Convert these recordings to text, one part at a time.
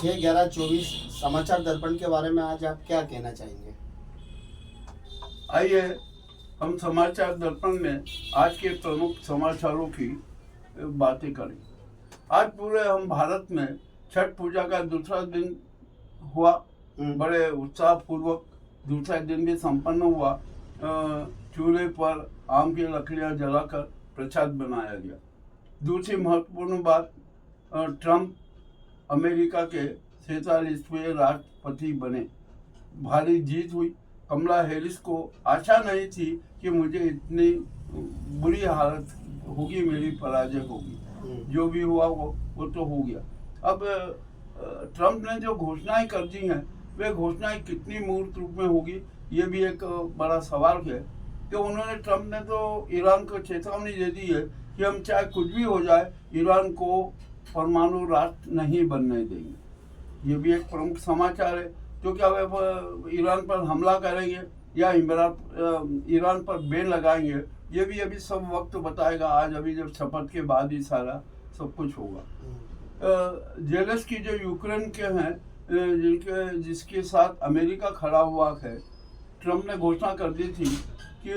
6/11/24 समाचार दर्पण के बारे में आज आप क्या कहना चाहेंगे? आइए हम समाचार दर्पण में आज के प्रमुख समाचारों की बातें करें। आज पूरे हम भारत में छठ पूजा का दूसरा दिन हुआ, बड़े उत्साह पूर्वक दूसरा दिन भी संपन्न हुआ। चूल्हे पर आम की लकड़ियां जलाकर प्रसाद बनाया गया। दूसरी महत्वपूर्ण बात, ट्रंप अमेरिका के 47वें राष्ट्रपति बने। भारी जीत हुई। कमला हैरिस को आशा नहीं थी कि मुझे इतनी बुरी हालत होगी, मेरी पराजय होगी। जो भी हुआ वो तो हो गया। अब ट्रंप ने जो घोषणाएं कर दी हैं, वे घोषणाएं कितनी मूर्त रूप में होगी, ये भी एक बड़ा सवाल है। तो ट्रंप ने तो ईरान को चेतावनी दे दी है कि हम चाहे कुछ भी हो जाए, ईरान को परमाणु राष्ट्र नहीं बनने देंगे। ये भी एक प्रमुख समाचार है। तो क्या वे ईरान पर हमला करेंगे या ईरान पर बैन लगाएंगे, ये भी अभी सब वक्त बताएगा। आज अभी जब शपथ के बाद ही सारा सब कुछ होगा। जेलेंस्की जो यूक्रेन के हैं, जिसके साथ अमेरिका खड़ा हुआ है, ट्रंप ने घोषणा कर दी थी कि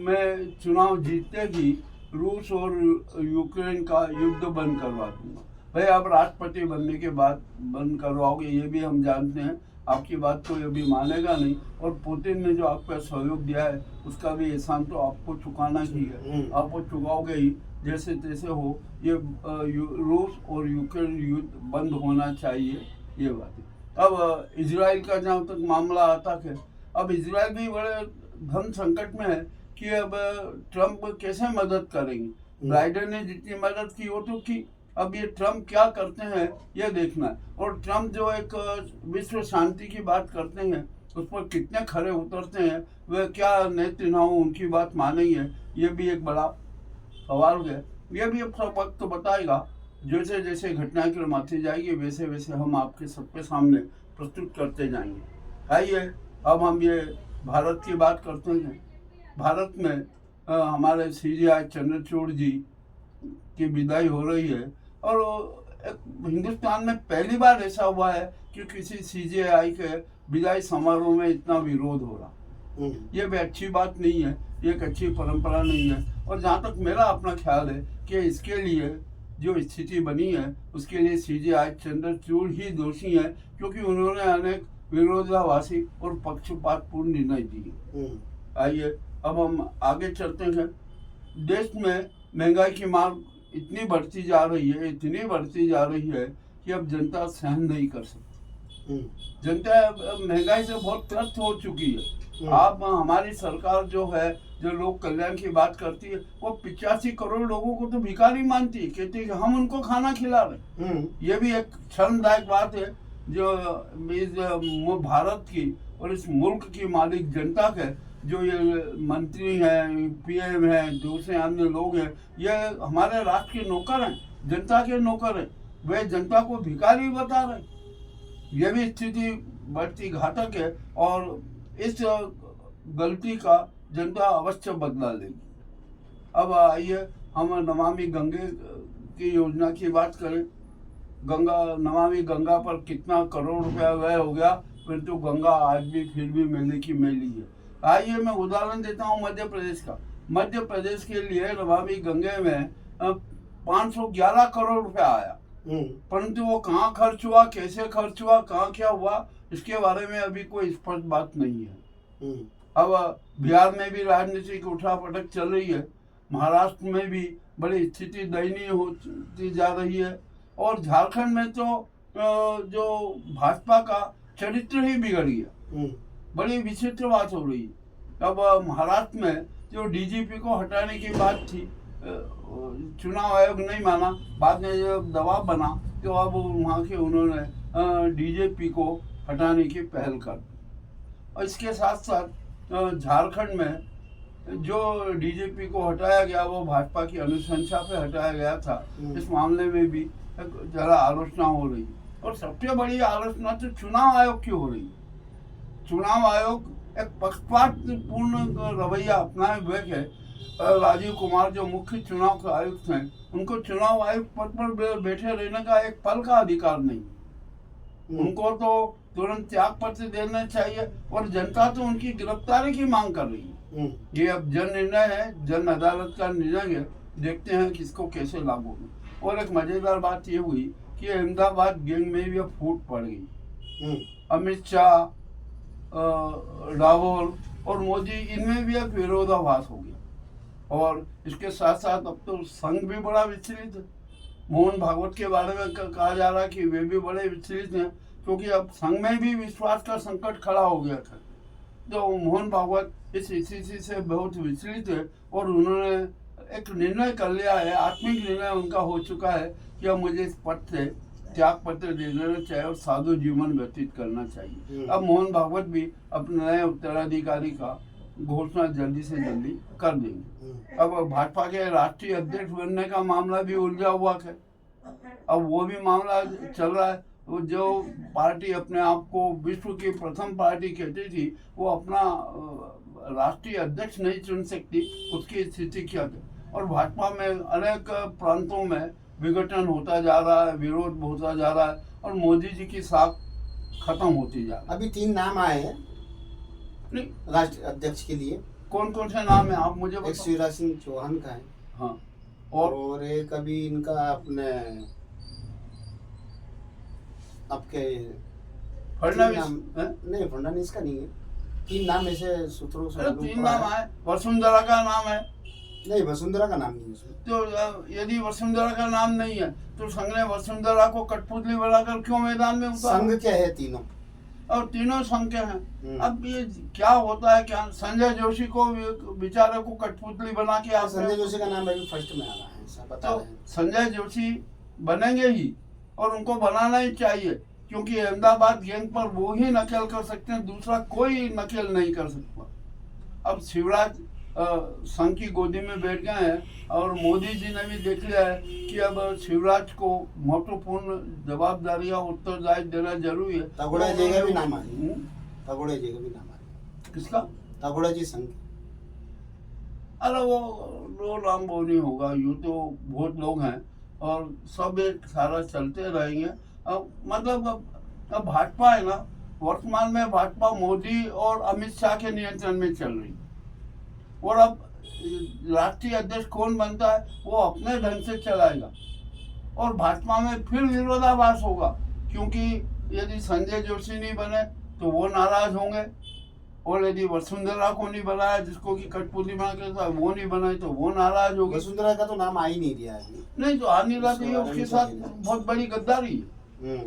मैं चुनाव जीतते ही रूस और यूक्रेन का युद्ध बंद करवा दूंगा। भाई, आप राष्ट्रपति बनने के बाद बंद करवाओगे, ये भी हम जानते हैं। आपकी बात तो ये भी मानेगा नहीं। और पुतिन ने जो आपका सहयोग दिया है, उसका भी एहसान तो आपको चुकाना ही है। आप वो चुकाओगे ही, जैसे तैसे हो। ये रूस और यूक्रेन युद्ध बंद होना चाहिए, ये बात है। अब इजराइल का जहाँ तक मामला आता है, अब इजराइल भी बड़े धन संकट में है कि अब ट्रंप कैसे मदद करेंगे। बाइडेन ने जितनी मदद की वो तो की, अब ये ट्रंप क्या करते हैं ये देखना है। और ट्रंप जो एक विश्व शांति की बात करते हैं, उस पर कितने खरे उतरते हैं, वे क्या नेतन्याहू उनकी बात मानेंगे, ये भी एक बड़ा सवाल है। ये भी अब सब वक्त बताएगा। जैसे जैसे घटनाएं क्रमाती जाएगी, वैसे वैसे हम आपके सबके सामने प्रस्तुत करते जाएंगे। आइए अब हम ये भारत की बात करते हैं। भारत में हमारे CGI चंद्रचूड़ जी की विदाई हो रही है। और हिंदुस्तान में पहली बार ऐसा हुआ है कि किसी CGI के विदाई समारोह में इतना विरोध हो रहा। ये भी अच्छी बात नहीं है, ये एक अच्छी परंपरा नहीं है। और जहाँ तक मेरा अपना ख्याल है कि इसके लिए जो स्थिति बनी है, उसके लिए CGI चंद्रचूड़ ही दोषी है, क्योंकि उन्होंने अनेक विरोधाभासी और पक्षपातपूर्ण निर्णय दिए। आइए अब हम आगे चलते हैं। देश में महंगाई की मांग इतनी बढ़ती जा रही है, इतनी बढ़ती जा रही है कि अब जनता सहन नहीं कर सकती। जनता महंगाई से बहुत त्रस्त हो चुकी है। आप हमारी सरकार जो है, जो लोक कल्याण की बात करती है, वो 85 करोड़ लोगों को तो भिखारी मानती है, कहती है कि हम उनको खाना खिला रहे। ये भी एक शर्मदायक बात है जो इस भारत की और इस मुल्क की मालिक जनता है, जो ये मंत्री हैं, PM हैं, दूसरे अन्य लोग हैं, ये हमारे राष्ट्र के नौकर हैं, जनता के नौकर हैं। वे जनता को भिखारी बता रहे हैं। ये भी स्थिति बढ़ती घातक है और इस गलती का जनता अवश्य बदला लेगी। अब आइए हम नमामि गंगे की योजना की बात करें। नमामि गंगा पर कितना करोड़ रुपया व्यय हो गया, परंतु गंगा आज भी फिर भी मैले की मैली है। आइए मैं उदाहरण देता हूँ मध्य प्रदेश का। मध्य प्रदेश के लिए नमामि गंगे में 511 करोड़ रुपया आया, परंतु वो कहाँ खर्च हुआ, कैसे खर्च हुआ, कहाँ क्या हुआ, इसके बारे में अभी कोई स्पष्ट बात नहीं है। अब बिहार में भी राजनीतिक उठापटक चल रही है। महाराष्ट्र में भी बड़ी स्थिति दयनीय होती जा रही है। और झारखंड में तो जो भाजपा का चरित्र ही बिगड़ गया। बड़ी विचित्र बात हो रही है। अब महाराष्ट्र में जो DGP को हटाने की बात थी, चुनाव आयोग नहीं माना, बाद में जब दबाव बना तो अब वहाँ के उन्होंने DGP को हटाने की पहल कर दी। और इसके साथ साथ झारखंड में जो DGP को हटाया गया, वो भाजपा की अनुशंसा पे हटाया गया था। इस मामले में भी जरा आलोचना हो रही है। और सबसे बड़ी आलोचना तो चुनाव आयोग की हो रही है। चुनाव आयोग एक पक्षपातपूर्ण रवैया अपनाए हुए है। राजीव कुमार जो मुख्य चुनाव के आयुक्त हैं, उनको चुनाव आयुक्त पद पर बैठे रहने का एक पल का अधिकार नहीं। उनको तो तुरंत त्याग पत्र देना चाहिए और जनता तो उनकी गिरफ्तारी की मांग कर रही है। ये अब जन निर्णय है, जन अदालत का निर्णय है, देखते हैं किसको कैसे लागू हो। और एक मजेदार बात ये हुई कि अहमदाबाद गैंग में भी अब फूट पड़ गई। अमित शाह, राहुल और मोदी, इनमें भी अब विरोधाभास हो गया। और इसके साथ साथ अब तो संघ भी बड़ा विचलित है। मोहन भागवत के बारे में कहा जा रहा है कि वे भी बड़े विचलित हैं, क्योंकि अब संघ में भी विश्वास का संकट खड़ा हो गया था। तो मोहन भागवत इस स्थिति से बहुत विचलित है और उन्होंने एक निर्णय कर लिया है, आत्मिक निर्णय उनका हो चुका है कि अब मुझे इस पद से त्याग पत्र दे देना चाहिए और साधु जीवन व्यतीत करना चाहिए। अब मोहन भागवत भी अपने नए उत्तराधिकारी का घोषणा जल्दी से जल्दी कर देंगे। अब भाजपा के राष्ट्रीय अध्यक्ष बनने का मामला भी उलझा हुआ है। अब वो भी मामला चल रहा है। जो पार्टी अपने आप को विश्व की प्रथम पार्टी कहती थी, वो अपना राष्ट्रीय अध्यक्ष नहीं चुन सकती, उसकी स्थिति क्या है। और भाजपा में अनेक प्रांतों में विघटन होता जा रहा है, विरोध होता जा रहा है और मोदी जी की साख खत्म होती जा रही है। अभी 3 नाम आए हैं नहीं, राष्ट्रीय अध्यक्ष के लिए। कौन कौन से नाम है आप मुझे एक शिवराज सिंह चौहान का है, हाँ, और एक अभी इनका अपने आपके फडणवीस नहीं, फडणवीस का नहीं है। 3 नाम ऐसे सूत्रों से 3 नाम है। वसुंधरा का नाम है। नहीं, वसुंधरा का नाम नहीं है उसमें। तो यदि वसुंधरा का नाम नहीं है तो संघ ने वसुंधरा को कठपुतली बनाकर क्यों मैदान में उतारा? संघ क्या है? तीनों, और तीनों संघ के हैं। अब ये क्या होता है, क्या संजय जोशी को बेचारे को कठपुतली बना के संजय जोशी का नाम अभी फर्स्ट में आ रहा है, ऐसा बता रहे हैं। संजय जोशी बनेंगे ही और उनको बनाना ही चाहिए, क्योंकि अहमदाबाद गैंग पर वो ही नकल कर सकते हैं, दूसरा कोई नकल नहीं कर सकता। अब शिवराज संघ की गोदी में बैठ गए हैं और मोदी जी ने भी देख लिया है कि अब शिवराज को महत्वपूर्ण जवाबदारियां, उत्तरदायित्व देना जरूरी है। तगोड़ा जी का भी नाम आ रही है। तगोड़ा जी का भी नाम आ रही है। किसका? तगोड़ा जी संघ। अरे वो नाम वो नहीं होगा, यूँ तो बहुत लोग हैं और सब एक सारा चलते रहेंगे। अब मतलब अब भाजपा है ना, वर्तमान में भाजपा मोदी और अमित शाह के नियंत्रण में चल रही है। और अब राष्ट्रीय अध्यक्ष कौन बनता है वो अपने ढंग से चलाएगा और भाजपा में फिर विरोधाभास होगा, क्योंकि यदि संजय जोशी नहीं बने तो वो नाराज होंगे और यदि वसुंधरा को नहीं बनाया, जिसको कि कठपुतली बना के था, वो नहीं बनाई तो वो नाराज होगी। वसुंधरा का तो नाम आ ही नहीं रहा है। नहीं तो आ नहीं रहा है, उसके साथ बहुत बड़ी गद्दारी है।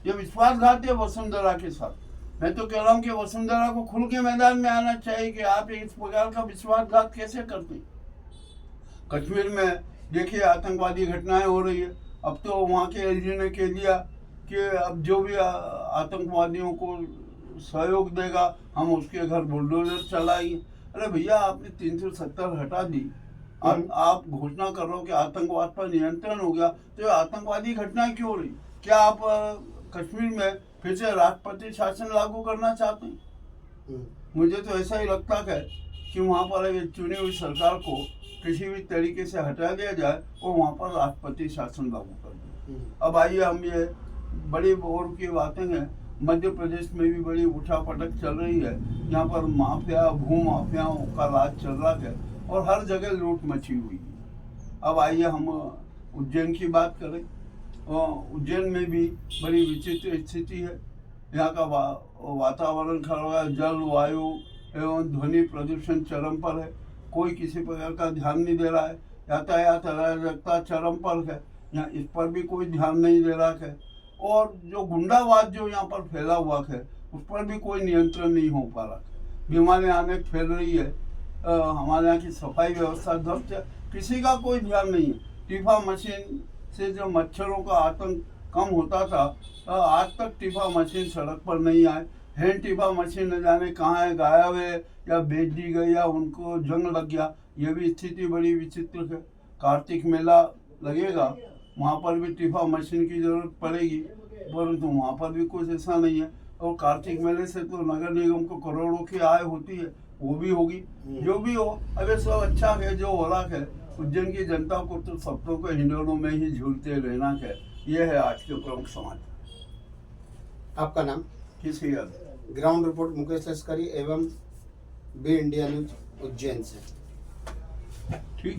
ये विश्वासघात है वसुंधरा के साथ। मैं तो कह रहा हूँ कि वसुंधरा को खुल के मैदान में आना चाहिए कि आप इस प्रकार का विश्वासघात कैसे करते हैं। कश्मीर में देखिए आतंकवादी घटनाएं हो रही है। अब तो वहाँ के एलजी ने कह दिया कि अब जो भी आतंकवादियों को सहयोग देगा हम उसके घर बुलडोजर चलाएंगे। अरे भैया, आपने 370 हटा दी, आप घोषणा कर रहे हो कि आतंकवाद पर नियंत्रण हो गया, तो आतंकवादी घटनाएं क्यों हो रही? क्या आप कश्मीर में फिर से राष्ट्रपति शासन लागू करना चाहते हैं? मुझे तो ऐसा ही लगता है कि वहाँ पर चुनी हुई सरकार को किसी भी तरीके से हटा दिया जाए और वहाँ पर राष्ट्रपति शासन लागू कर दिया। अब आइए हम ये बड़ी और की बातें हैं। मध्य प्रदेश में भी बड़ी उठापटक चल रही है। यहाँ पर माफिया, भूमाफियाओं का राज चल रहा है और हर जगह लूट मची हुई है। अब आइए हम उज्जैन की बात करें। उज्जैन में भी बड़ी विचित्र स्थिति है। यहाँ का वातावरण खराब है, जल, वायु एवं ध्वनि प्रदूषण चरम पर है। कोई किसी प्रकार का ध्यान नहीं दे रहा है। यातायात अराजकता चरम पर है, यहाँ इस पर भी कोई ध्यान नहीं दे रहा है। और जो गुंडावाद जो यहाँ पर फैला हुआ है उस पर भी कोई नियंत्रण नहीं हो पा रहा। बीमारियाँ अनेक फैल रही है। हमारे यहाँ की सफाई व्यवस्था ध्वस्त है, किसी का कोई ध्यान नहीं है। टीफा मशीन से जो मच्छरों का आतंक कम होता था, आज तक टीफा मशीन सड़क पर नहीं आए। हैंड टीफा मशीन न जाने कहाँ है, गायब है या बेच दी गई या उनको जंग लग गया। ये भी स्थिति बड़ी विचित्र है। कार्तिक मेला लगेगा, वहाँ पर भी टीफा मशीन की जरूरत पड़ेगी, परंतु वहाँ पर भी कुछ ऐसा नहीं है। और कार्तिक मेले से तो नगर निगम को करोड़ों की आय होती है, वो भी होगी। जो भी हो, अगर सब अच्छा है जो हो रहा है, उज्जैन की जनता को तो सपनों के हिंडोलों में ही झूलते रहना है। ये है आज के प्रमुख समाचार। आपका नाम? किसी याद ग्राउंड रिपोर्ट मुकेश लश्करी एवं बी इंडिया न्यूज उज्जैन से। ठीक